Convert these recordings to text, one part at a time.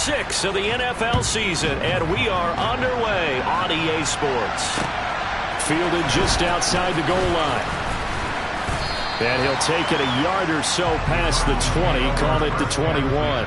6 of the NFL season, and we are underway on EA Sports. Fielded just outside the goal line. And he'll take it a yard or so past the 20, call it the 21.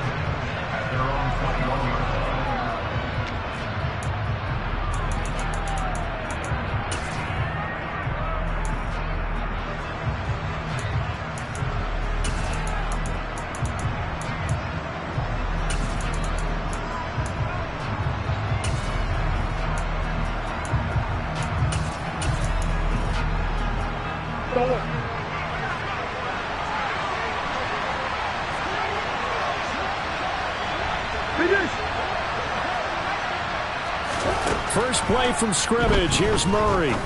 First play from scrimmage. Here's Murray. Into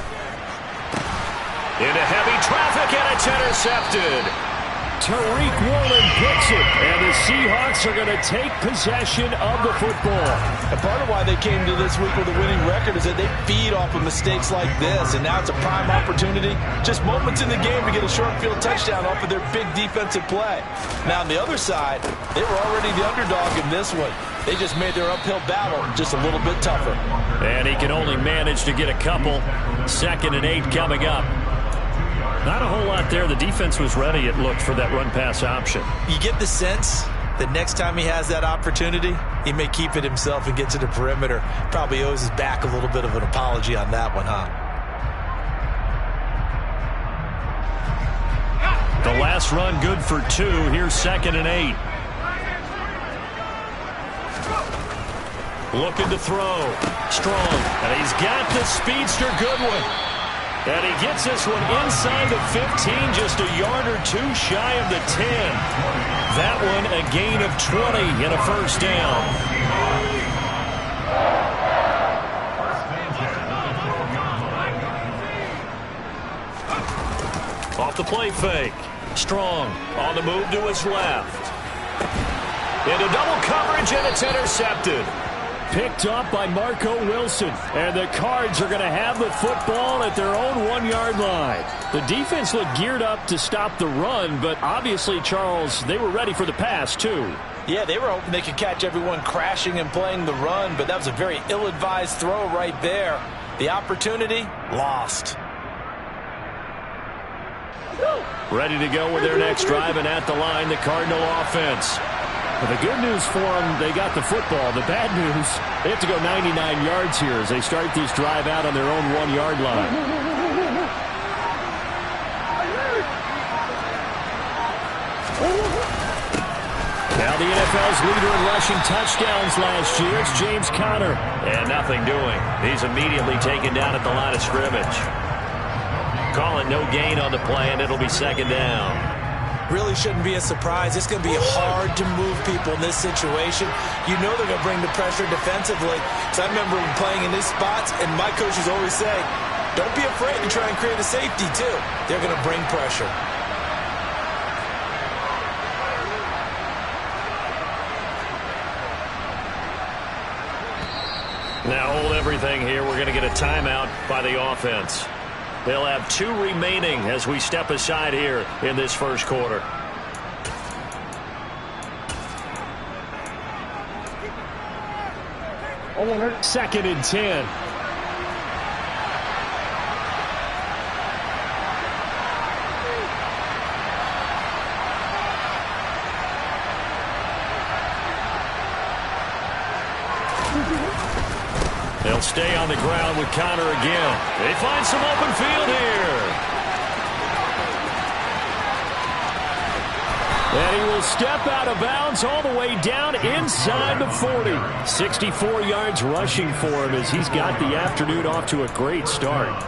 heavy traffic, and it's intercepted. Tariq Woolen picks it, and the Seahawks are going to take possession of the football. And part of why they came to this week with a winning record is that they feed off of mistakes like this, and now it's a prime opportunity, just moments in the game to get a short field touchdown off of their big defensive play. Now on the other side, they were already the underdog in this one. They just made their uphill battle just a little bit tougher. And he can only manage to get a couple. 2nd and 8 coming up. Not a whole lot there. The defense was ready, it looked, for that run-pass option. You get the sense that next time he has that opportunity, he may keep it himself and get to the perimeter. Probably owes his back a little bit of an apology on that one, huh? The last run good for 2. Here's 2nd and 8. Looking to throw. Strong. And he's got the speedster Goodwin. And he gets this one inside the 15, just a yard or 2 shy of the 10. That one a gain of 20 and a first down. Off the play fake. Strong on the move to his left. Into double coverage, and it's intercepted. Picked up by Marco Wilson. And the Cards are going to have the football at their own 1-yard line. The defense looked geared up to stop the run, but obviously, Charles, they were ready for the pass, too. Yeah, they were hoping they could catch everyone crashing and playing the run, but that was a very ill-advised throw right there. The opportunity, lost. Ready to go with their next drive, and at the line, the Cardinal offense. Well, the good news for them, they got the football. The bad news, they have to go 99 yards here as they start this drive out on their own 1-yard line. Now the NFL's leader in rushing touchdowns last year, it's James Conner. And nothing doing. He's immediately taken down at the line of scrimmage. Call it no gain on the play, and it'll be 2nd down. Really shouldn't be a surprise. It's going to be hard to move people in this situation. You know they're going to bring the pressure defensively. So I remember playing in these spots, and my coaches always say, don't be afraid to try and create a safety, too. They're going to bring pressure. Now hold everything here. We're going to get a timeout by the offense. They'll have 2 remaining as we step aside here in this first quarter. Second and 10. They'll stay on the ground with Conner again. They find some open field here. And he will step out of bounds all the way down inside the 40. 64 yards rushing for him as he's got the afternoon off to a great start.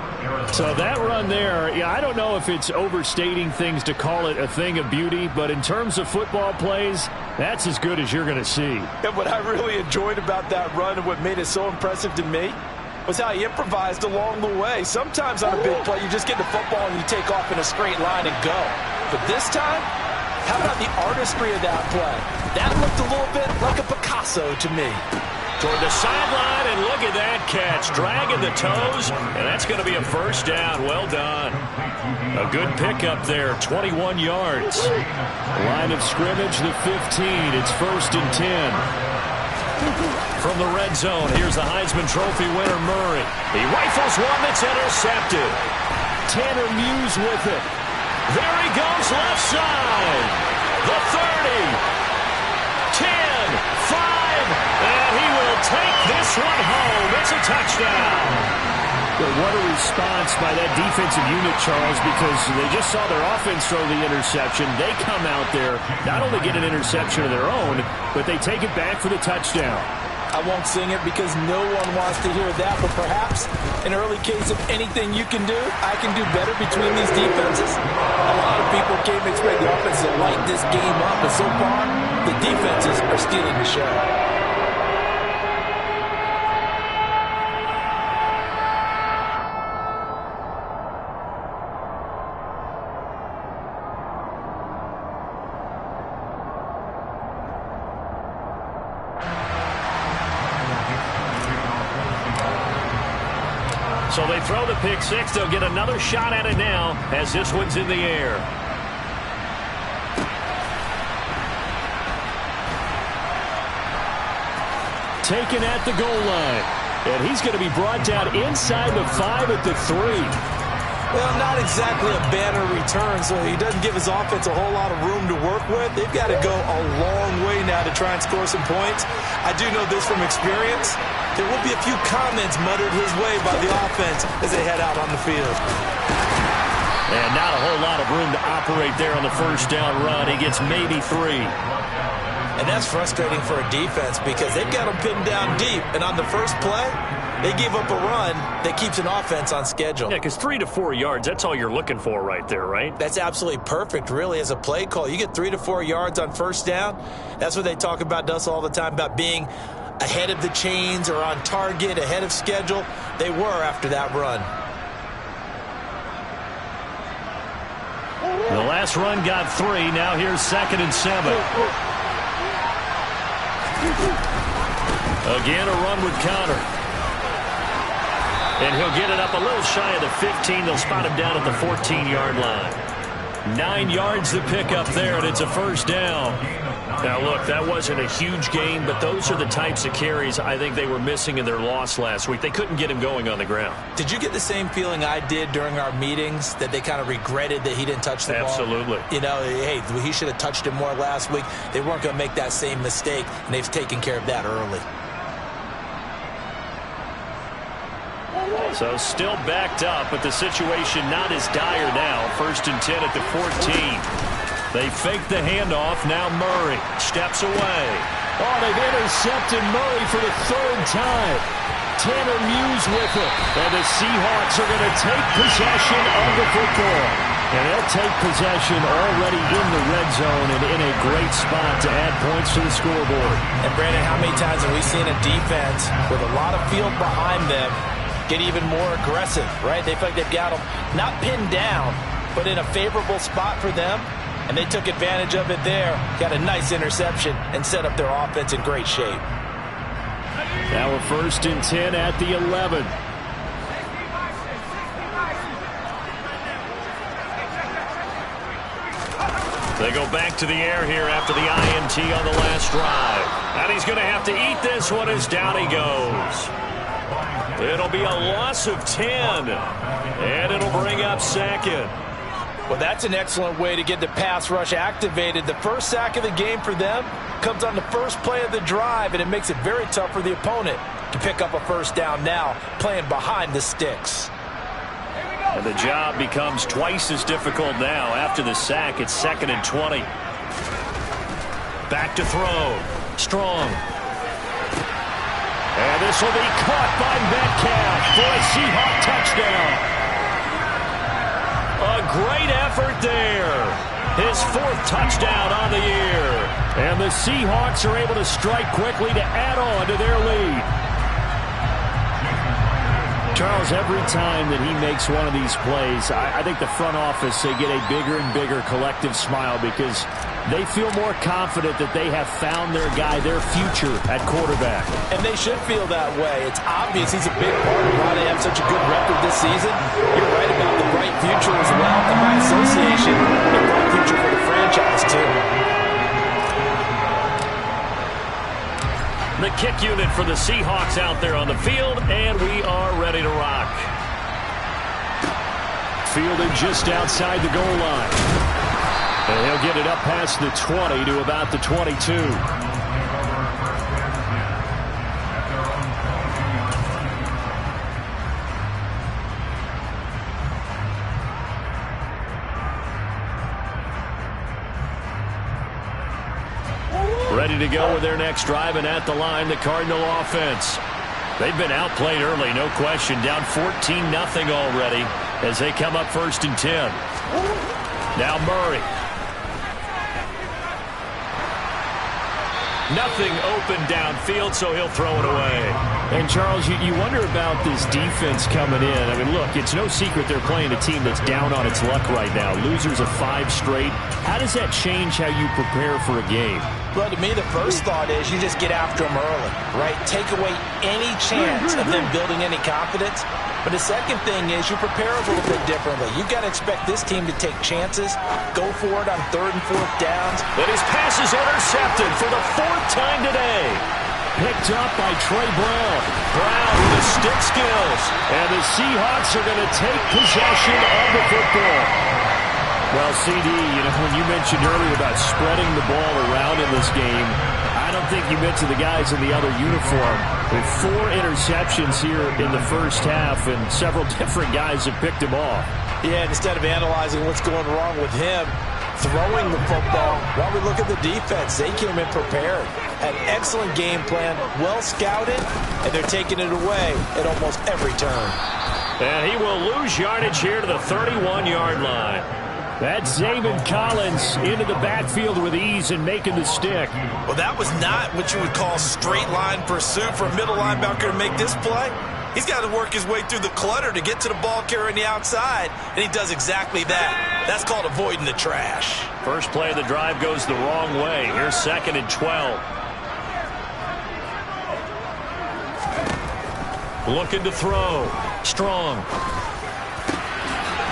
So that run there, yeah, I don't know if it's overstating things to call it a thing of beauty, but in terms of football plays, that's as good as you're going to see. And what I really enjoyed about that run and what made it so impressive to me was how he improvised along the way. Sometimes on a big play, you just get the football and you take off in a straight line and go. But this time, how about the artistry of that play? That looked a little bit like a Picasso to me. Toward the sideline, and look at that catch. Dragging the toes, and that's going to be a first down. Well done. A good pickup there, 21 yards. Line of scrimmage, the 15. It's 1st and 10. From the red zone, here's the Heisman Trophy winner, Murray. He rifles one that's intercepted. Tanner Muse with it. There he goes, left side. The 30. 10, 5, and he will take this one home. It's a touchdown. But what a response by that defensive unit, Charles, because they just saw their offense throw the interception. They come out there, not only get an interception of their own, but they take it back for the touchdown. I won't sing it because no one wants to hear that, but perhaps an early case of anything you can do, I can do better between these defenses. A lot of people came to expect the offense to light this game up, but so far, the defenses are stealing the show. So they throw the pick six. They'll get another shot at it now as this one's in the air. Taken at the goal line. And he's going to be brought down inside the 5 at the 3. Well, not exactly a banner return, so he doesn't give his offense a whole lot of room to work with. They've got to go a long way now to try and score some points. I do know this from experience. There will be a few comments muttered his way by the offense as they head out on the field. And not a whole lot of room to operate there on the first down run. He gets maybe 3. And that's frustrating for a defense because they've got them pinned down deep. And on the first play, they give up a run that keeps an offense on schedule. Yeah, because 3 to 4 yards, that's all you're looking for right there, right? That's absolutely perfect, really, as a play call. You get 3 to 4 yards on first down. That's what they talk about us all the time, about being ahead of the chains or on target, ahead of schedule. They were after that run. The last run got 3. Now here's 2nd and 7. Again, a run with Conner. And he'll get it up a little shy of the 15. They'll spot him down at the 14-yard line. 9 yards to pick up there, and it's a first down. Now, look, that wasn't a huge gain, but those are the types of carries I think they were missing in their loss last week. They couldn't get him going on the ground. Did you get the same feeling I did during our meetings, that they kind of regretted that he didn't touch the ball? Absolutely. You know, hey, he should have touched it more last week. They weren't going to make that same mistake, and they've taken care of that early. So still backed up, but the situation not as dire now. 1st and 10 at the 14. They fake the handoff. Now Murray steps away. Oh, they've intercepted Murray for the 3rd time. Tanner Muse with it. And the Seahawks are going to take possession of the football. And they'll take possession already in the red zone and in a great spot to add points to the scoreboard. And, Brandon, how many times have we seen a defense with a lot of field behind them get even more aggressive, right? They feel like they've got them not pinned down, but in a favorable spot for them. And they took advantage of it there. Got a nice interception and set up their offense in great shape. Now a 1st and 10 at the 11. They go back to the air here after the INT on the last drive. And he's going to have to eat this one as down he goes. It'll be a loss of 10. And it'll bring up 2nd. Well, that's an excellent way to get the pass rush activated. The first sack of the game for them comes on the first play of the drive, and it makes it very tough for the opponent to pick up a first down now, playing behind the sticks. And the job becomes twice as difficult now. After the sack, it's 2nd and 20. Back to throw. Strong. And this will be caught by Metcalf for a Seahawk touchdown. A great effort there. His 4th touchdown on the year. And the Seahawks are able to strike quickly to add on to their lead. Charles, every time that he makes one of these plays, I think the front office, they get a bigger and bigger collective smile because they feel more confident that they have found their guy, their future at quarterback. And they should feel that way. It's obvious he's a big part of why they have such a good record this season. You're right about the bright future as well. And by association, a bright future for the franchise, too. The kick for the Seahawks out there on the field, and we are ready to rock. Fielded just outside the goal line. And he'll get it up past the 20 to about the 22. Ready to go with their next drive, and at the line, the Cardinal offense. They've been outplayed early, no question. Down 14-0 already as they come up 1st and 10. Now Murray. Nothing open downfield, so he'll throw it away. And, Charles, you wonder about this defense coming in. I mean, look, it's no secret they're playing a team that's down on its luck right now. Losers of 5 straight. How does that change how you prepare for a game? Well, to me, the first thought is you just get after them early, right? Take away any chance of them building any confidence. But the second thing is you prepare a little bit differently. You've got to expect this team to take chances, go for it on 3rd and 4th downs. But his pass is intercepted for the 4th time today. Picked up by Trey Brown. Brown with his stick skills. And the Seahawks are going to take possession of the football. Well, CD, when you mentioned earlier about spreading the ball around in this game, I don't think you mentioned the guys in the other uniform. With 4 interceptions here in the first half, and several different guys have picked him off. Yeah, instead of analyzing what's going wrong with him, throwing the football, while we look at the defense, they came in prepared. An excellent game plan, well scouted, and they're taking it away at almost every turn. And he will lose yardage here to the 31-yard line. That's Zaven Collins into the backfield with ease and making the stick. Well, that was not what you would call straight line pursuit for a middle linebacker to make this play. He's got to work his way through the clutter to get to the ball carrier on the outside, and he does exactly that. That's called avoiding the trash. First play of the drive goes the wrong way. Here's 2nd and 12. Looking to throw. Strong.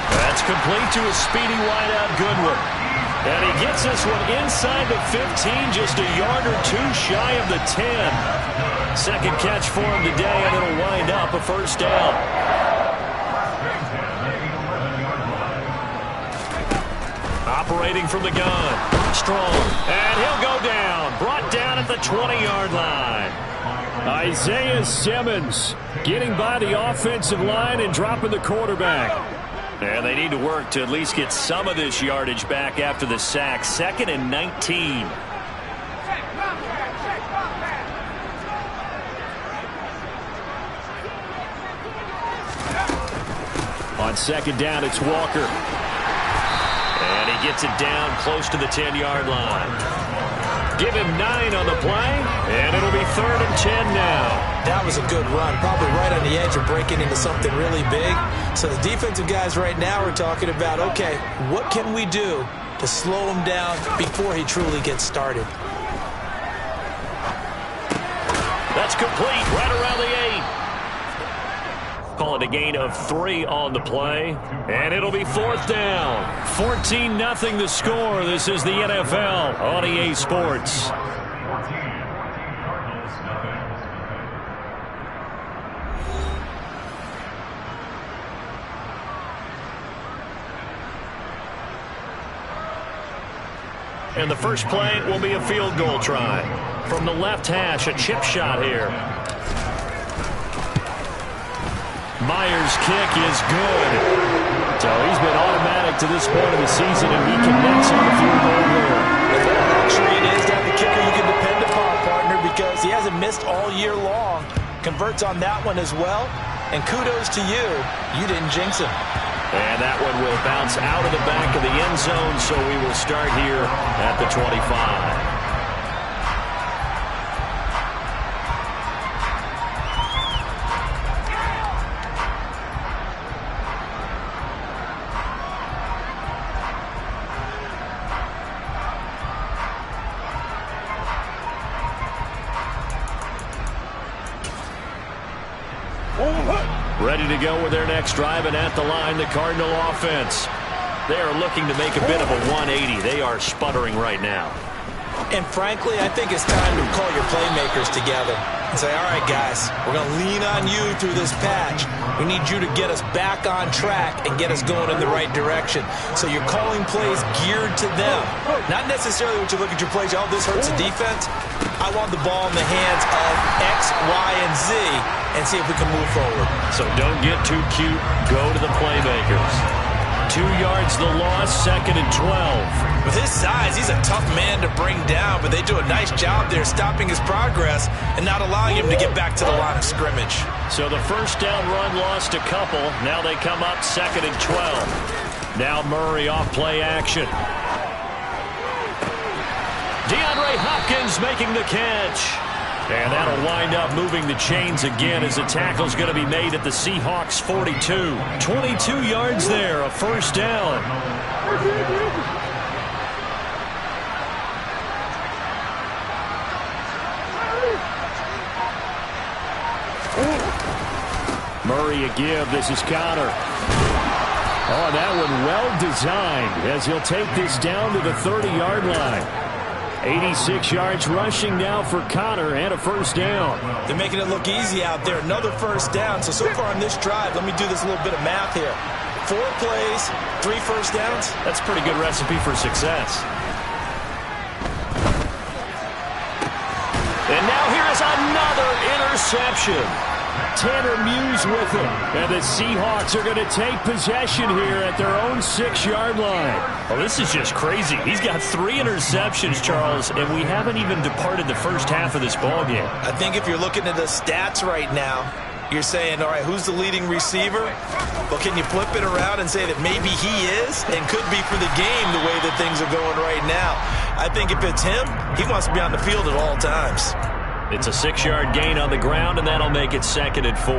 That's complete to a speedy wideout Goodwin. And he gets this one inside the 15, just a yard or 2 shy of the 10. Second catch for him today, and it'll wind up a 1st down. Operating from the gun. Strong. And he'll go down. Brought down at the 20-yard line. Isaiah Simmons getting by the offensive line and dropping the quarterback. And they need to work to at least get some of this yardage back after the sack. 2nd and 19. On 2nd down, it's Walker. And he gets it down close to the 10-yard line. Give him 9 on the play, and it'll be 3rd and 10 now. That was a good run, probably right on the edge of breaking into something really big. So the defensive guys right now are talking about, okay, what can we do to slow him down before he truly gets started? That's complete, right around the 8. Call it a gain of 3 on the play, and it'll be 4th down. 14-0 the score. This is the NFL on EA Sports. And the first play will be a field goal try. From the left hash, a chip shot here. Myers' kick is good. So he's been automatic to this point of the season, and he connects on the field goal here. What a luxury it is to have a kicker you can depend upon, partner, because he hasn't missed all year long. Converts on that one as well. And kudos to you. You didn't jinx him. And that one will bounce out of the back of the end zone, so we will start here at the 25. Ready to go with their next drive, and at the line, the Cardinal offense. They are looking to make a bit of a 180. They are sputtering right now. And frankly, I think it's time to call your playmakers together and say, all right, guys, we're going to lean on you through this patch. We need you to get us back on track and get us going in the right direction. So you're calling plays geared to them. Not necessarily when you look at your plays, oh, this hurts the defense. I want the ball in the hands of X, Y, and Z and see if we can move forward. So don't get too cute. Go to the playmakers. 2 yards the loss, 2nd and 12. With his size, he's a tough man to bring down, but they do a nice job there stopping his progress and not allowing him to get back to the line of scrimmage. So the first down run lost a couple. Now they come up 2nd and 12. Now Murray off play action. DeAndre Hopkins making the catch. And that'll wind up moving the chains again as the tackle's going to be made at the Seahawks 42. 22 yards there, a first down. Murray a give. This is Conner. Oh, that one well designed as he'll take this down to the 30-yard line. 86 yards rushing now for Conner and a first down. They're making it look easy out there. Another first down. So far on this drive, let me do this little bit of math here. 4 plays, 3 first downs. That's a pretty good recipe for success. And now here is another interception. Tanner Muse with it. And the Seahawks are going to take possession here at their own 6-yard line. Well, this is just crazy. He's got 3 interceptions, Charles, and we haven't even departed the first half of this ballgame. I think if you're looking at the stats right now, you're saying, all right, who's the leading receiver? Well, can you flip it around and say that maybe he is and could be for the game the way that things are going right now? I think if it's him, he wants to be on the field at all times. It's a 6-yard gain on the ground, and that'll make it 2nd and 4.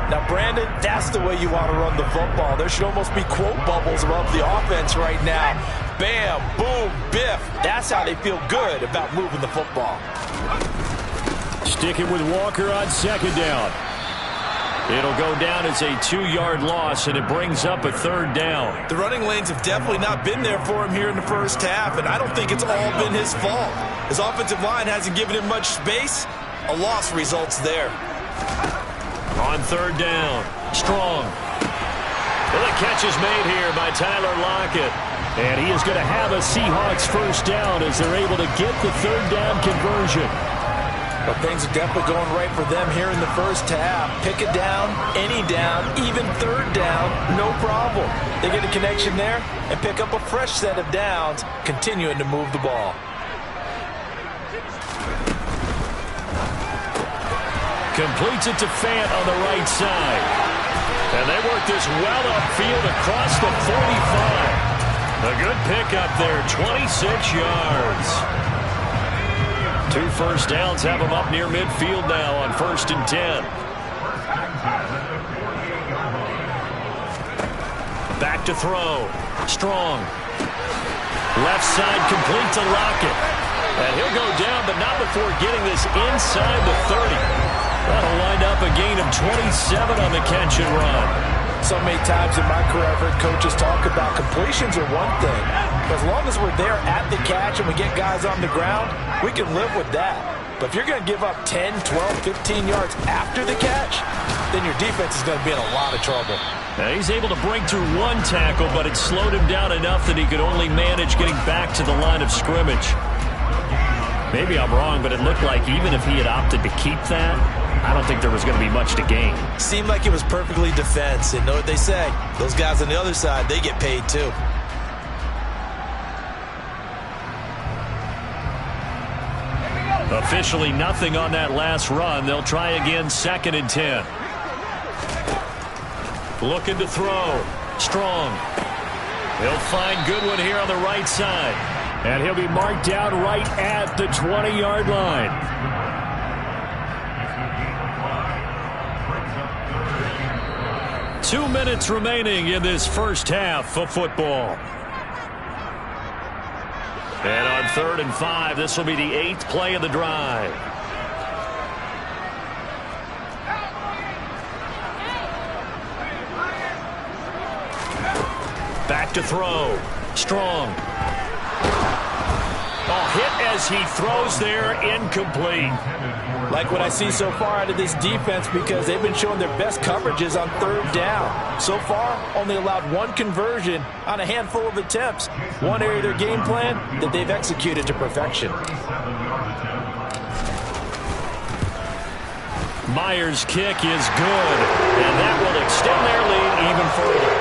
Now, Brandon, that's the way you want to run the football. There should almost be quote bubbles above the offense right now. Bam, boom, biff. That's how they feel good about moving the football. Sticking with Walker on 2nd down. It'll go down as a 2-yard loss, and it brings up a 3rd down. The running lanes have definitely not been there for him here in the first half, and I don't think it's all been his fault. His offensive line hasn't given him much space. A loss results there. On 3rd down, Strong. Well, the catch is made here by Tyler Lockett. And he is going to have a Seahawks first down as they're able to get the 3rd down conversion. But things are definitely going right for them here in the first half. Pick it down, any down, even 3rd down, no problem. They get a connection there and pick up a fresh set of downs, continuing to move the ball. Completes it to Fant on the right side. And they work this well upfield across the 45. A good pickup there, 26 yards. 2 first downs have them up near midfield now on 1st and 10. Back to throw. Strong. Left side complete to Lockett. And he'll go down, but not before getting this inside the 30. That'll wind up a gain of 27 on the catch and run. So many times in my career I've heard coaches talk about completions are one thing. But as long as we're there at the catch and we get guys on the ground, we can live with that. But if you're going to give up 10, 12, 15 yards after the catch, then your defense is going to be in a lot of trouble. Now he's able to break through 1 tackle, but it slowed him down enough that he could only manage getting back to the line of scrimmage. Maybe I'm wrong, but it looked like even if he had opted to keep that, I don't think there was going to be much to gain. Seemed like it was perfectly defense. And know what they say? Those guys on the other side, they get paid too. Officially nothing on that last run. They'll try again 2nd and 10. Looking to throw. Strong. He'll find Goodwin here on the right side. And he'll be marked down right at the 20-yard line. Two minutes remaining in this first half of football. And on 3rd and 5, this will be the 8th play of the drive. Back to throw. Strong. Oh, hit as he throws there, incomplete. Like what I see so far out of this defense, because they've been showing their best coverages on third down. So far, only allowed one conversion on a handful of attempts. One area of their game plan that they've executed to perfection. Myers' kick is good, and that will extend their lead even further.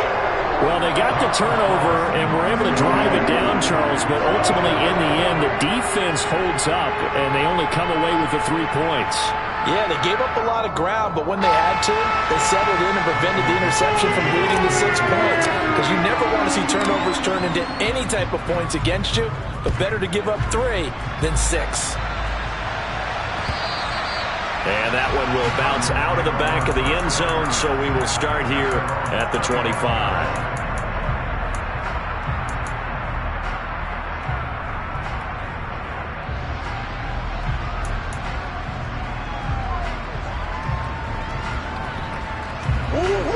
Well, they got the turnover and were able to drive it down, Charles, but ultimately in the end, the defense holds up, and they only come away with the 3 points. Yeah, they gave up a lot of ground, but when they had to, they settled in and prevented the interception from leading to 6 points. Because you never want to see turnovers turn into any type of points against you, but better to give up 3 than 6. And that one will bounce out of the back of the end zone, so we will start here at the 25.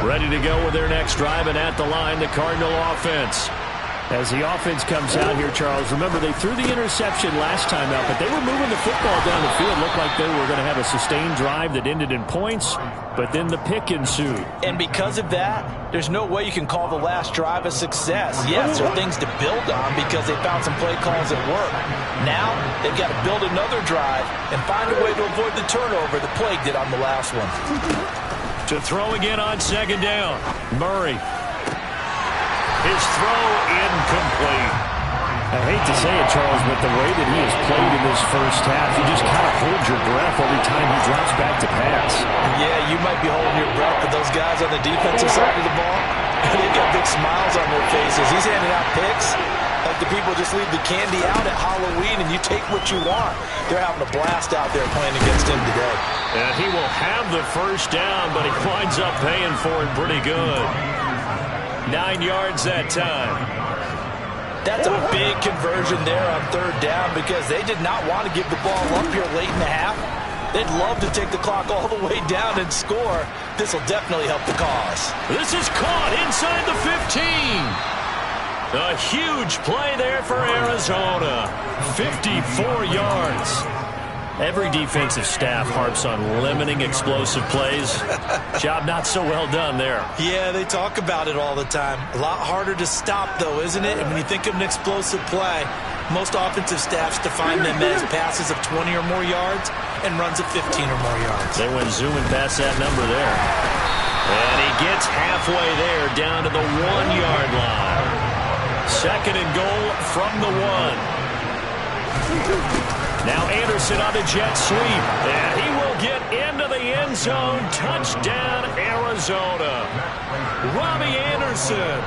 Ready to go with their next drive, and at the line, the Cardinal offense. As the offense comes out here, Charles, remember they threw the interception last time out, but they were moving the football down the field. Looked like they were going to have a sustained drive that ended in points, but then the pick ensued. And because of that, there's no way you can call the last drive a success. Yes, there are things to build on because they found some play calls that work. Now, they've got to build another drive and find a way to avoid the turnover the Plague did on the last one. To throw again on second down, Murray. His throw incomplete. I hate to say it, Charles, but the way that he has played in this first half, you just kind of hold your breath every time he drops back to pass. Yeah, you might be holding your breath, but those guys on the defensive side of the ball, they've got big smiles on their faces. He's handing out picks like the people just leave the candy out at Halloween and you take what you want. They're having a blast out there playing against him today. And he will have the first down, but he winds up paying for it pretty good. 9 yards that time. That's a big conversion there on third down because they did not want to give the ball up here late in the half. They'd love to take the clock all the way down and score. This will definitely help the cause. This is caught inside the 15. A huge play there for Arizona. 54 yards. Every defensive staff harps on limiting explosive plays. Job not so well done there. Yeah, they talk about it all the time. A lot harder to stop, though, isn't it? And when you think of an explosive play, most offensive staffs define them as passes of 20 or more yards and runs of 15 or more yards. They went zooming past that number there. And he gets halfway there down to the 1-yard line. Second and goal from the 1. Now Anderson on the jet sweep, and he will get into the end zone. Touchdown, Arizona. Robbie Anderson.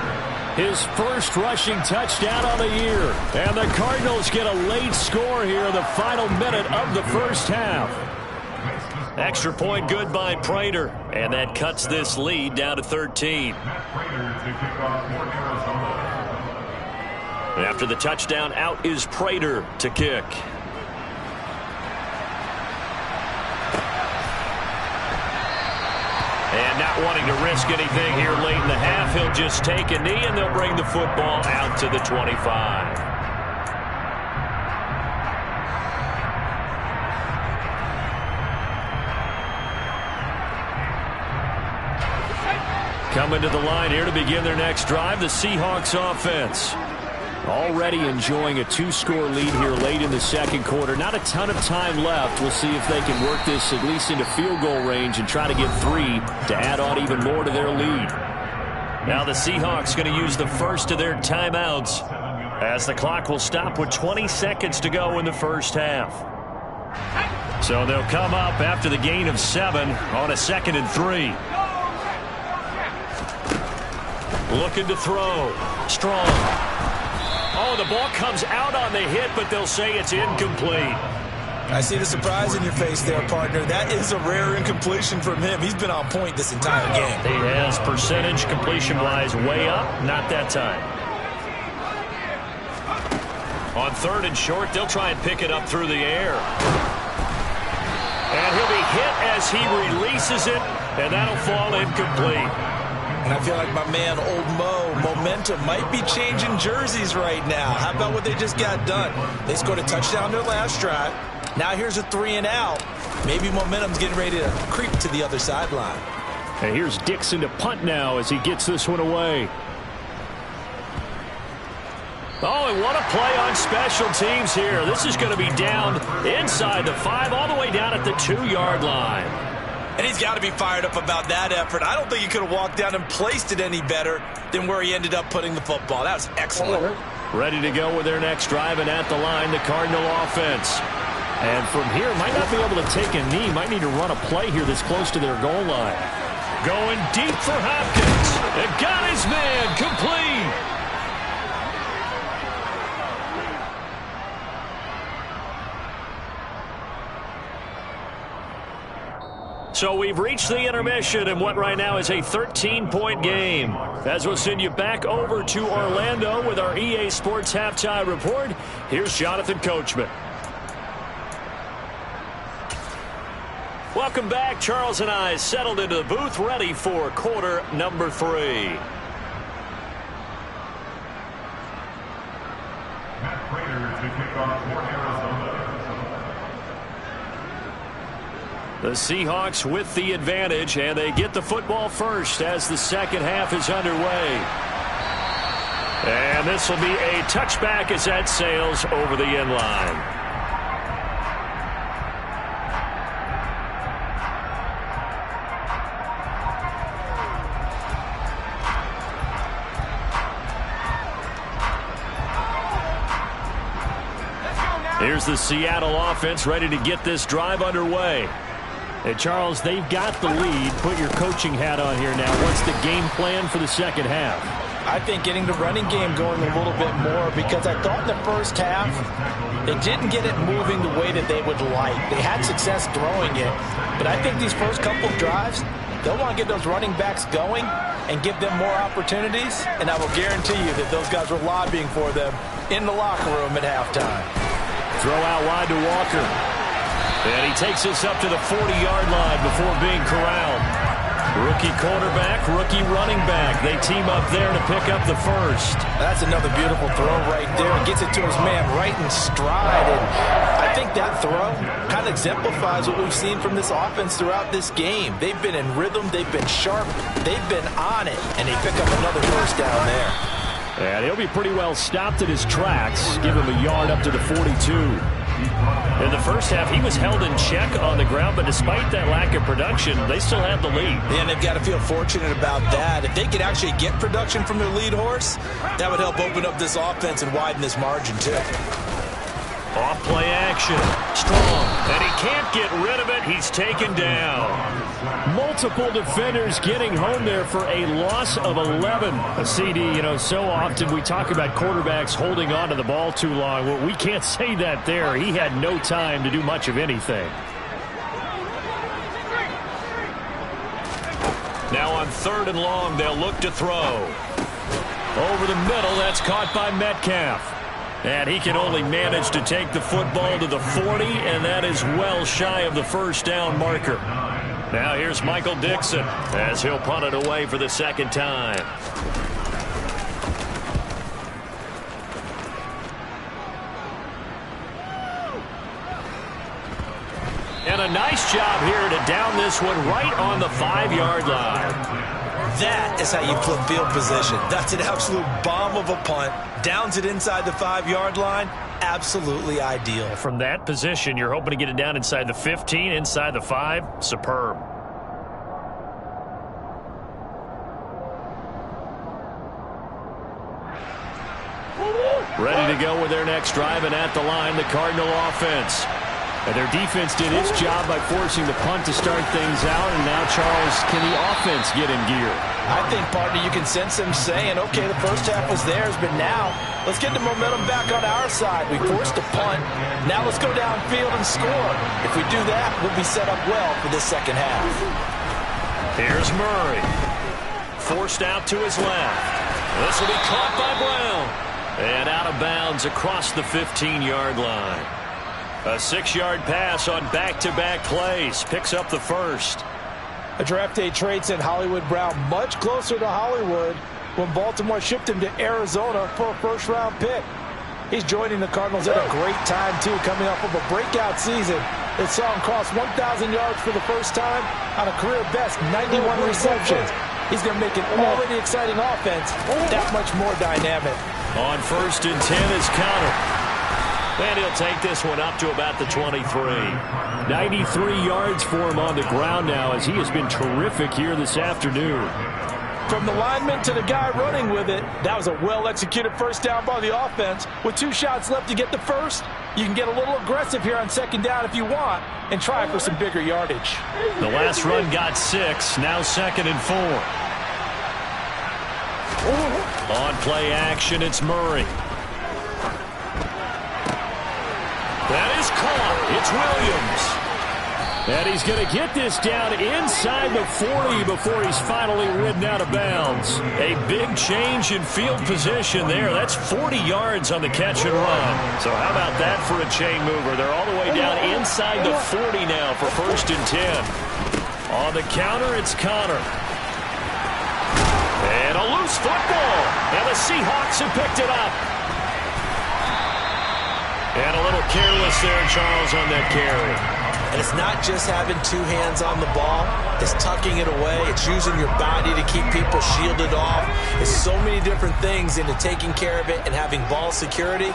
His first rushing touchdown of the year. And the Cardinals get a late score here in the final minute of the first half. Extra point good by Prater, and that cuts this lead down to 13. After the touchdown, out is Prater to kick. And not wanting to risk anything here late in the half, he'll just take a knee, and they'll bring the football out to the 25. Coming to the line here to begin their next drive, the Seahawks offense. Already enjoying a 2-score lead here late in the second quarter. Not a ton of time left. We'll see if they can work this at least into field goal range and try to get 3 to add on even more to their lead. Now the Seahawks going to use the first of their timeouts as the clock will stop with 20 seconds to go in the first half. So they'll come up after the gain of 7 on a 2nd and 3. Looking to throw. Strong. Oh, the ball comes out on the hit, but they'll say it's incomplete. I see the surprise in your face there, partner. That is a rare incompletion from him. He's been on point this entire game. He has percentage completion-wise way up. Not that time. On 3rd and short, they'll try and pick it up through the air. And he'll be hit as he releases it, and that'll fall incomplete. And I feel like my man, Old Mo momentum might be changing jerseys right now. How about what they just got done? They scored a touchdown their last drive. Now here's a 3 and out. Maybe momentum's getting ready to creep to the other sideline. And here's Dixon to punt now as he gets this one away. Oh, and what a play on special teams here. This is going to be down inside the 5, all the way down at the 2-yard line. And he's got to be fired up about that effort. I don't think he could have walked down and placed it any better than where he ended up putting the football. That was excellent. Ready to go with their next drive, and at the line, the Cardinal offense. And from here, might not be able to take a knee. Might need to run a play here this close to their goal line. Going deep for Hopkins. It got his man complete. So we've reached the intermission in what right now is a 13-point game. As we'll send you back over to Orlando with our EA Sports Halftime Report, here's Jonathan Coachman. Welcome back. Charles and I settled into the booth, ready for quarter number 3. Matt Prater to kick off for Arizona. The Seahawks with the advantage, and they get the football first as the second half is underway. And this will be a touchback as that sails over the end line. Here's the Seattle offense ready to get this drive underway. Hey, Charles, they've got the lead. Put your coaching hat on here now. What's the game plan for the second half? I think getting the running game going a little bit more, because I thought in the first half they didn't get it moving the way that they would like. They had success throwing it, but I think these first couple of drives, they'll want to get those running backs going and give them more opportunities, and I will guarantee you that those guys were lobbying for them in the locker room at halftime. Throw out wide to Walker. And he takes us up to the 40-yard line before being corralled. Rookie quarterback, rookie running back. They team up there to pick up the first. That's another beautiful throw right there. Gets it to his man right in stride. And I think that throw kind of exemplifies what we've seen from this offense throughout this game. They've been in rhythm. They've been sharp. They've been on it. And they pick up another first down there. And he'll be pretty well stopped at his tracks. Give him a yard up to the 42. In the first half, he was held in check on the ground, but despite that lack of production, they still have the lead. And they've got to feel fortunate about that. If they could actually get production from their lead horse, that would help open up this offense and widen this margin, too. Off play action. Strong. And he can't get rid of it. He's taken down. Multiple defenders getting home there for a loss of 11. A CD, so often we talk about quarterbacks holding on to the ball too long. Well, we can't say that there. He had no time to do much of anything. Now on 3rd and long, they'll look to throw. Over the middle, that's caught by Metcalf. And he can only manage to take the football to the 40, and that is well shy of the first down marker. Now here's Michael Dixon as he'll punt it away for the second time. And a nice job here to down this one right on the 5-yard line. That is how you flip field position. That's an absolute bomb of a punt. Downs it inside the 5-yard line. Absolutely ideal. From that position, you're hoping to get it down inside the 15, inside the 5. Superb. Ready to go with their next drive, and at the line, the Cardinal offense. And their defense did its job by forcing the punt to start things out. And now, Charles, can the offense get in gear? I think, partner, you can sense them saying, okay, the first half was theirs, but now let's get the momentum back on our side. We forced a punt. Now let's go downfield and score. If we do that, we'll be set up well for this second half. Here's Murray. Forced out to his left. This will be caught by Brown. And out of bounds across the 15-yard line. A 6-yard pass on back-to-back plays. Picks up the first. A draft day trade sent Hollywood Brown much closer to Hollywood. when Baltimore shipped him to Arizona for a first-round pick. He's joining the Cardinals at a great time, too, coming off of a breakout season that saw him cross 1,000 yards for the first time on a career-best 91 receptions. He's going to make an already exciting offense that much more dynamic. On 1st and 10 is Conner. And he'll take this one up to about the 23. 93 yards for him on the ground now as he has been terrific here this afternoon. From the lineman to the guy running with it, that was a well-executed first down by the offense. With 2 shots left to get the first, you can get a little aggressive here on 2nd down if you want and try for some bigger yardage. The last run got 6, now 2nd and 4. On play action, it's Murray. That is caught. It's Williams. And he's going to get this down inside the 40 before he's finally ridden out of bounds. A big change in field position there. That's 40 yards on the catch and run. So how about that for a chain mover? They're all the way down inside the 40 now for 1st and 10. On the counter, it's Conner. And a loose football. And the Seahawks have picked it up. And a little careless there, Charles, on that carry. And it's not just having 2 hands on the ball. It's tucking it away. It's using your body to keep people shielded off. It's so many different things into taking care of it and having ball security.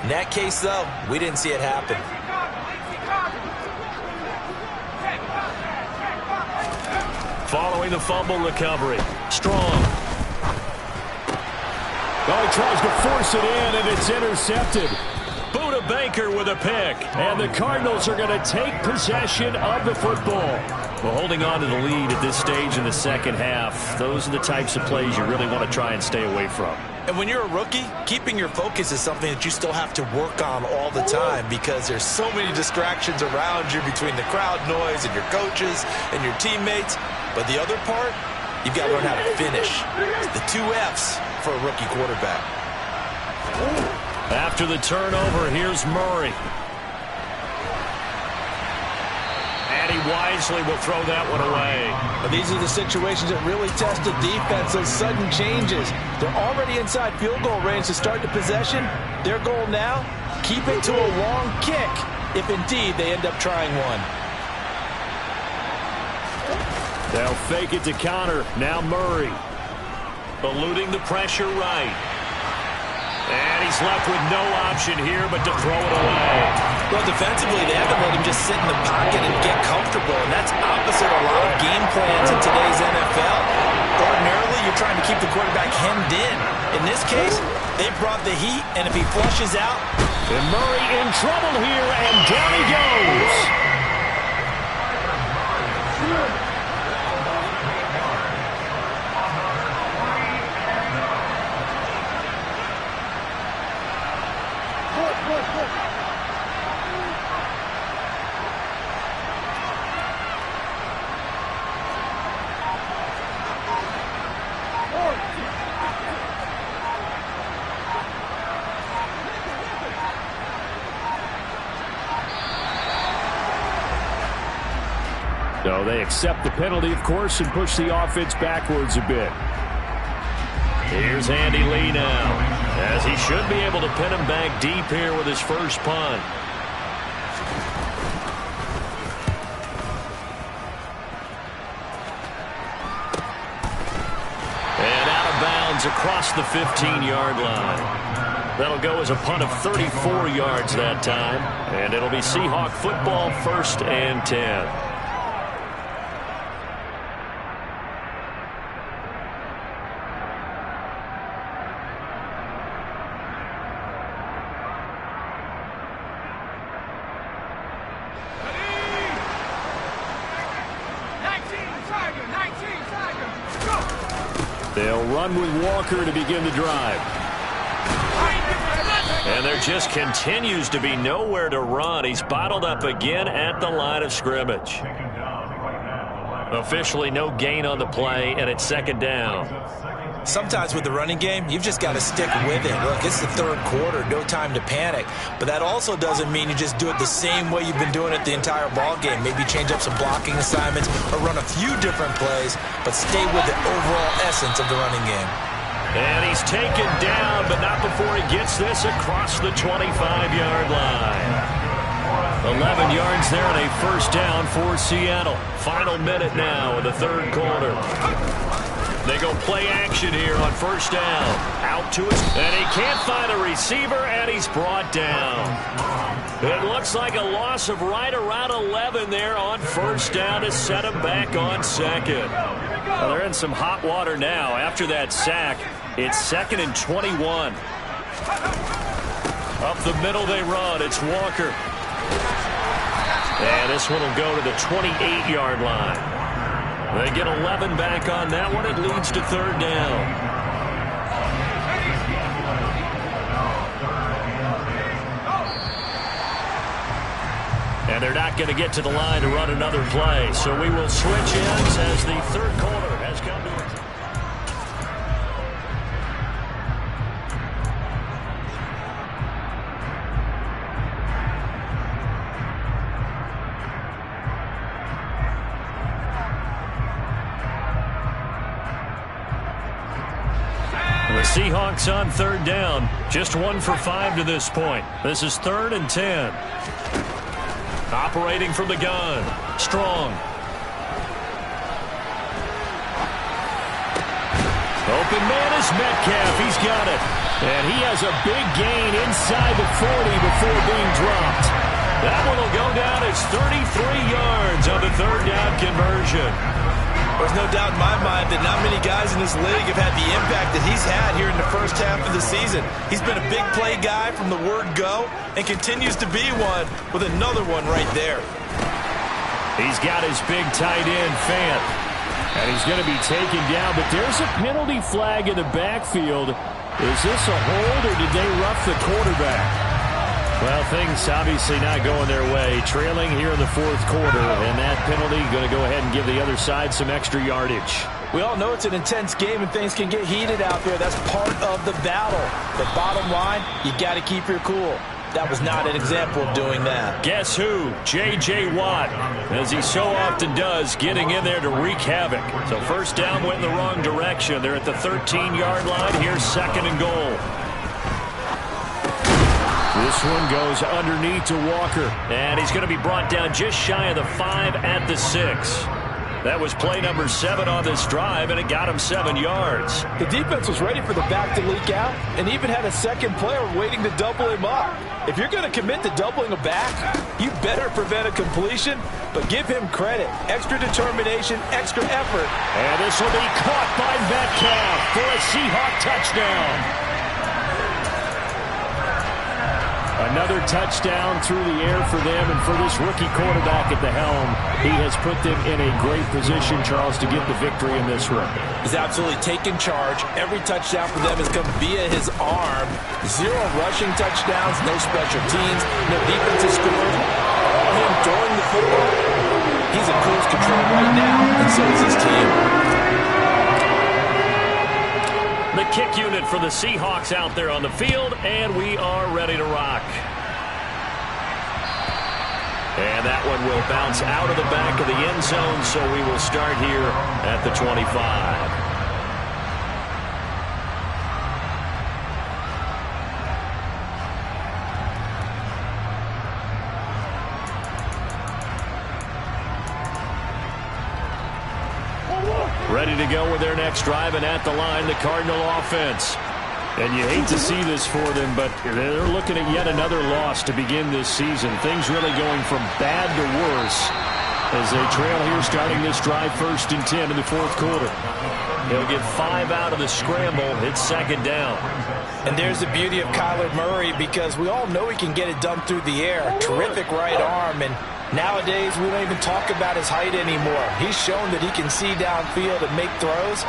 In that case, though, we didn't see it happen. Following the fumble recovery. Strong. Oh, he tries to force it in, and it's intercepted. Buda Baker with a pick. And the Cardinals are going to take possession of the football. Well, holding on to the lead at this stage in the 2nd half, those are the types of plays you really want to try and stay away from. And when you're a rookie, keeping your focus is something that you still have to work on all the time because there's so many distractions around you between the crowd noise and your coaches and your teammates. But the other part, you've got to learn how to finish. The 2 F's for a rookie quarterback. After the turnover, here's Murray. And he wisely will throw that one away. But these are the situations that really test the defense, those sudden changes. They're already inside field goal range to start the possession. Their goal now, keep it to a long kick, if indeed they end up trying one. They'll fake it to Conner. Now Murray. Eluding the pressure right. And he's left with no option here but to throw it away. Well, defensively, they haven't let him just sit in the pocket and get comfortable, and that's opposite a lot of game plans in today's NFL. Ordinarily, you're trying to keep the quarterback hemmed in. In this case, they brought the heat, and if he flushes out... And Murray in trouble here, and down he goes. So they accept the penalty, of course, and push the offense backwards a bit. Here's Andy Lee now, as he should be able to pin him back deep here with his first punt. And out of bounds across the 15-yard line. That'll go as a punt of 34 yards that time, and it'll be Seahawk football, 1st and 10. They'll run with Walker to begin the drive. And there just continues to be nowhere to run. He's bottled up again at the line of scrimmage. Officially no gain on the play, and it's 2nd down. Sometimes with the running game, you've just got to stick with it. Look, it's the 3rd quarter, no time to panic. But that also doesn't mean you just do it the same way you've been doing it the entire ball game. Maybe change up some blocking assignments or run a few different plays, but stay with the overall essence of the running game. And he's taken down, but not before he gets this across the 25-yard line. 11 yards there and a first down for Seattle. Final minute now in the third quarter. They go play action here on first down. Out to it, and he can't find a receiver, and he's brought down. It looks like a loss of right around 11 there on first down to set him back on second. Well, they're in some hot water now. After that sack, it's 2nd and 21. Up the middle they run. It's Walker. And this one will go to the 28-yard line. They get 11 back on that one. It leads to third down. And they're not going to get to the line to run another play. So we will switch ends as the third quarter has come to an end. The Seahawks on third down. Just 1 for 5 to this point. This is 3rd and 10. Operating from the gun. Strong. Open man is Metcalf. He's got it. And he has a big gain inside the 40 before being dropped. That one will go down as 33 yards on the third down conversion. There's no doubt in my mind that not many guys in this league have had the impact that he's had here in the first half of the season. He's been a big play guy from the word go and continues to be one with another one right there. He's got his big tight end, Fant. And he's going to be taken down, but there's a penalty flag in the backfield. Is this a hold or did they rough the quarterback? Well, things obviously not going their way. Trailing here in the fourth quarter, and that penalty going to go ahead and give the other side some extra yardage. We all know it's an intense game and things can get heated out there. That's part of the battle. But bottom line, you got to keep your cool. That was not an example of doing that. Guess who? J.J. Watt, as he so often does, getting in there to wreak havoc. So first down went in the wrong direction. They're at the 13-yard line. Here's 2nd and goal. This one goes underneath to Walker. And he's going to be brought down just shy of the 5 at the 6. That was play number 7 on this drive, and it got him 7 yards. The defense was ready for the back to leak out and even had a second player waiting to double him up. If you're going to commit to doubling a back, you better prevent a completion, but give him credit. Extra determination, extra effort. And this will be caught by Metcalf for a Seahawk touchdown. Another touchdown through the air for them, and for this rookie quarterback at the helm, he has put them in a great position, Charles, to get the victory in this one. He's absolutely taken charge. Every touchdown for them has come via his arm. 0 rushing touchdowns, no special teams, no defensive scores. All him throwing the football. He's in cruise control right now, and so is his team. The kick unit for the Seahawks out there on the field, and we are ready to rock. And that one will bounce out of the back of the end zone, so we will start here at the 25. Ready to go with their next drive, and at the line, the Cardinal offense. And you hate to see this for them, but they're looking at yet another loss to begin this season. Things really going from bad to worse as they trail here starting this drive 1st and 10 in the fourth quarter. They'll get 5 out of the scramble. It's 2nd down. And there's the beauty of Kyler Murray, because we all know he can get it done through the air. Terrific right arm, and nowadays we don't even talk about his height anymore. He's shown that he can see downfield and make throws,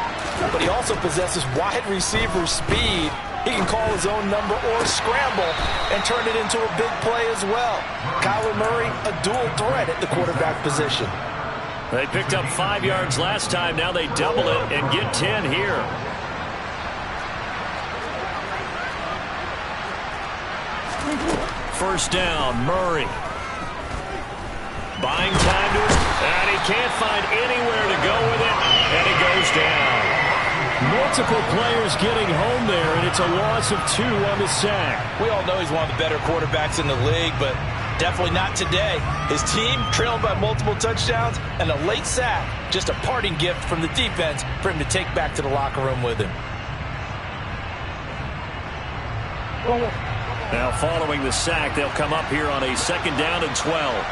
but he also possesses wide receiver speed. He can call his own number or scramble and turn it into a big play as well. Kyler Murray, a dual threat at the quarterback position. They picked up 5 yards last time. Now they double it and get 10 here. First down, Murray. Buying time to his, and he can't find anywhere to go with it, and he goes down. Multiple players getting home there, and it's a loss of 2 on the sack. We all know he's one of the better quarterbacks in the league, but definitely not today. His team trailed by multiple touchdowns, and a late sack, just a parting gift from the defense for him to take back to the locker room with him. Now following the sack, they'll come up here on a 2nd down and 12.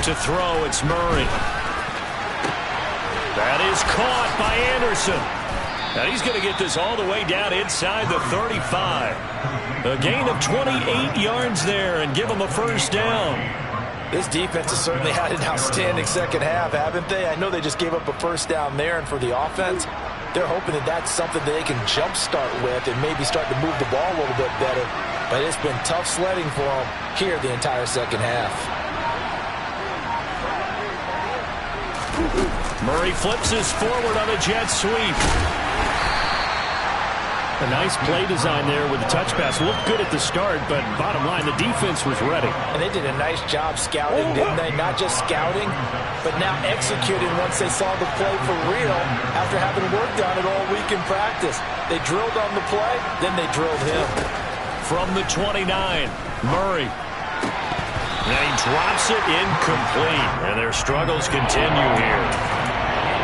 To throw, it's Murray. That is caught by Anderson. Now he's going to get this all the way down inside the 35. A gain of 28 yards there and give him a 1st down. This defense has certainly had an outstanding second half, haven't they? I know they just gave up a 1st down there, and for the offense, they're hoping that that's something that they can jumpstart with and maybe start to move the ball a little bit better. But it's been tough sledding for them here the entire second half. Murray flips his forward on a jet sweep. A nice play design there with the touch pass. Looked good at the start, but bottom line, the defense was ready. And they did a nice job scouting, didn't they? Not just scouting, but now executing once they saw the play for real after having worked on it all week in practice. They drilled on the play, then they drilled him. From the 29, Murray. Now he drops it incomplete, and their struggles continue here.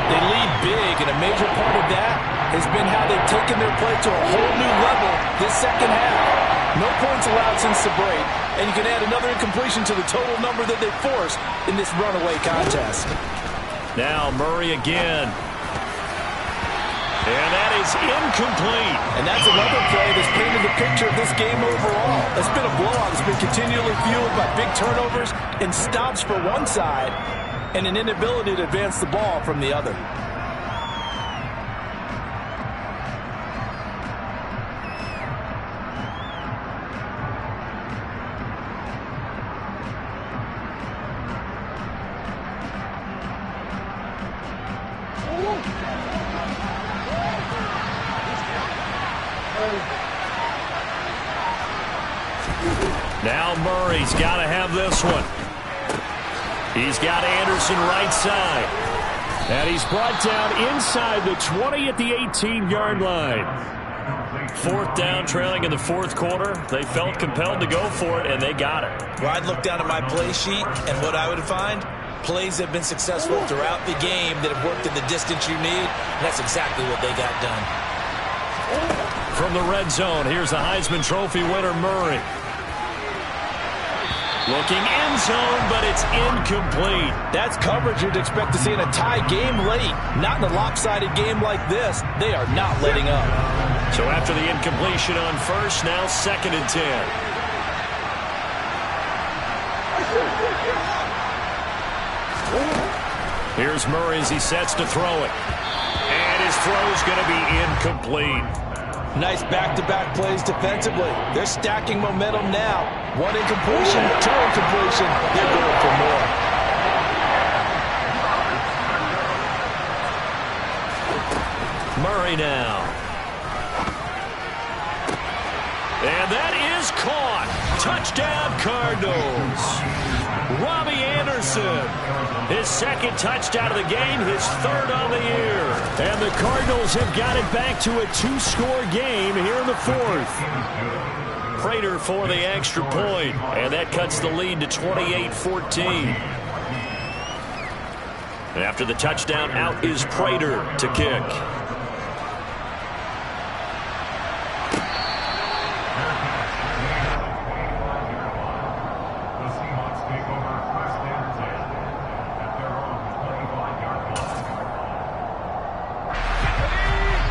They lead big, and a major part of that has been how they've taken their play to a whole new level this second half. No points allowed since the break, and you can add another incompletion to the total number that they forced in this runaway contest. Now Murray again. And that is incomplete. And that's another play that's painted the picture of this game overall. It's been a blowout. It's been continually fueled by big turnovers and stops for one side and an inability to advance the ball from the other. Now Murray's got to have this one. He's got Anderson right side. And he's brought down inside the 20 at the 18-yard line. 4th down, trailing in the 4th quarter. They felt compelled to go for it, and they got it. Well, I'd look down at my play sheet, and what I would find, plays have been successful throughout the game that have worked in the distance you need, and that's exactly what they got done. From the red zone, here's the Heisman Trophy winner, Murray. Looking end zone, but it's incomplete. That's coverage you'd expect to see in a tie game late. Not in a lopsided game like this. They are not letting up. So after the incompletion on 1st, now 2nd and 10. Here's Murray as he sets to throw it. And his throw's going to be incomplete. Nice back-to-back plays defensively. They're stacking momentum now. 1 incompletion, 2 incompletion. They're going for more. Murray now. And that is caught. Touchdown, Cardinals. Robbie Anderson. His 2nd touchdown of the game, his 3rd on the year. And the Cardinals have got it back to a 2-score game here in the 4th. Prater for the extra point, and that cuts the lead to 28-14. And after the touchdown, out is Prater to kick.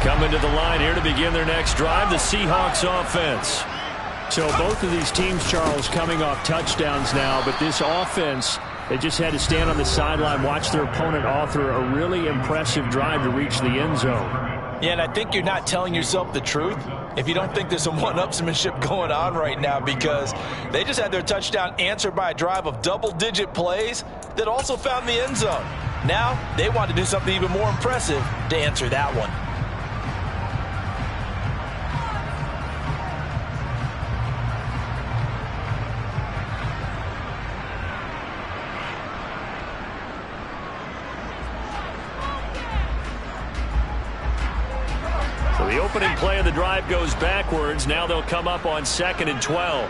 Coming to the line here to begin their next drive, the Seahawks offense. So both of these teams, Charles, coming off touchdowns now, but this offense, they just had to stand on the sideline, watch their opponent author a really impressive drive to reach the end zone. Yeah, and I think you're not telling yourself the truth if you don't think there's some one-upsmanship going on right now, because they just had their touchdown answered by a drive of double-digit plays that also found the end zone. Now they want to do something even more impressive to answer that one. opening play of the drive goes backwards. Now they'll come up on 2nd and 12.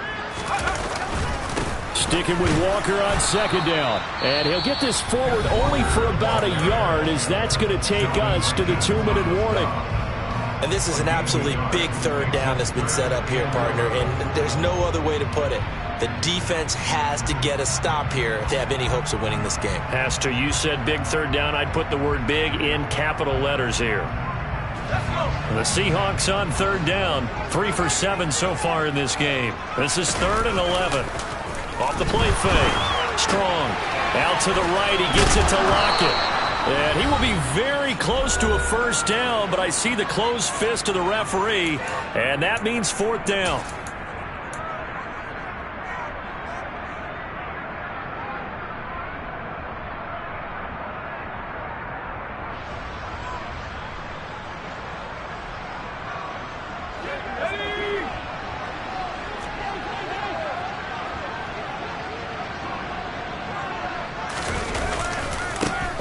Sticking with Walker on 2nd down. And he'll get this forward only for about a yard, as that's going to take us to the 2-minute warning. And this is an absolutely big 3rd down that's been set up here, partner, and there's no other way to put it. The defense has to get a stop here if they have any hopes of winning this game. Pastor, you said big 3rd down. I'd put the word big in capital letters here. The Seahawks on 3rd down. 3 for 7 so far in this game. This is 3rd and 11. Off the play fake. Strong. Out to the right. He gets it to Lockett. And he will be very close to a 1st down, but I see the closed fist of the referee, and that means 4th down.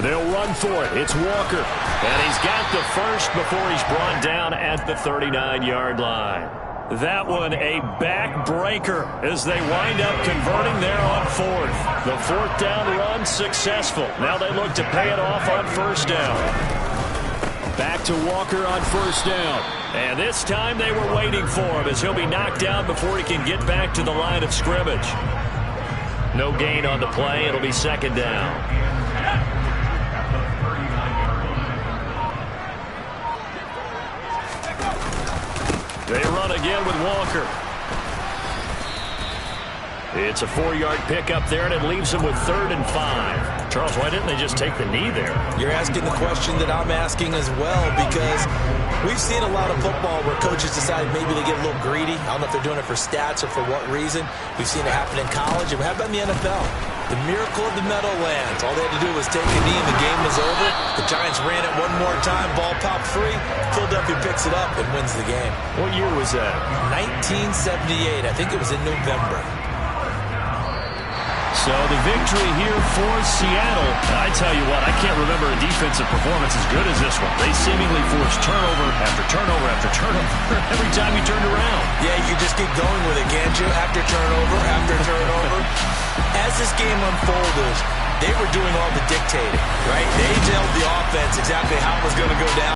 They'll run for it. It's Walker. And he's got the first before he's brought down at the 39-yard line. That one a backbreaker as they wind up converting there on 4th. The 4th down run successful. Now they look to pay it off on 1st down. Back to Walker on 1st down. And this time they were waiting for him as he'll be knocked down before he can get back to the line of scrimmage. No gain on the play. It'll be 2nd down. They run again with Walker. It's a 4-yard pickup there, and it leaves them with 3rd and 5. Charles, why didn't they just take the knee there? You're asking the question that I'm asking as well, because we've seen a lot of football where coaches decide maybe they get a little greedy. I don't know if they're doing it for stats or for what reason. We've seen it happen in college, and how about in the NFL? The miracle of the Meadowlands. All they had to do was take a knee and the game was over. The Giants ran it one more time. Ball popped free. Philadelphia picks it up and wins the game. What year was that? 1978. I think it was in November. So the victory here for Seattle. I tell you what, I can't remember a defensive performance as good as this one. They seemingly forced turnover after turnover after turnover every time you turned around. Yeah, you just keep going with it, can't you? After turnover, after turnover. As this game unfolded, they were doing all the dictating, right? They told the offense exactly how it was going to go down.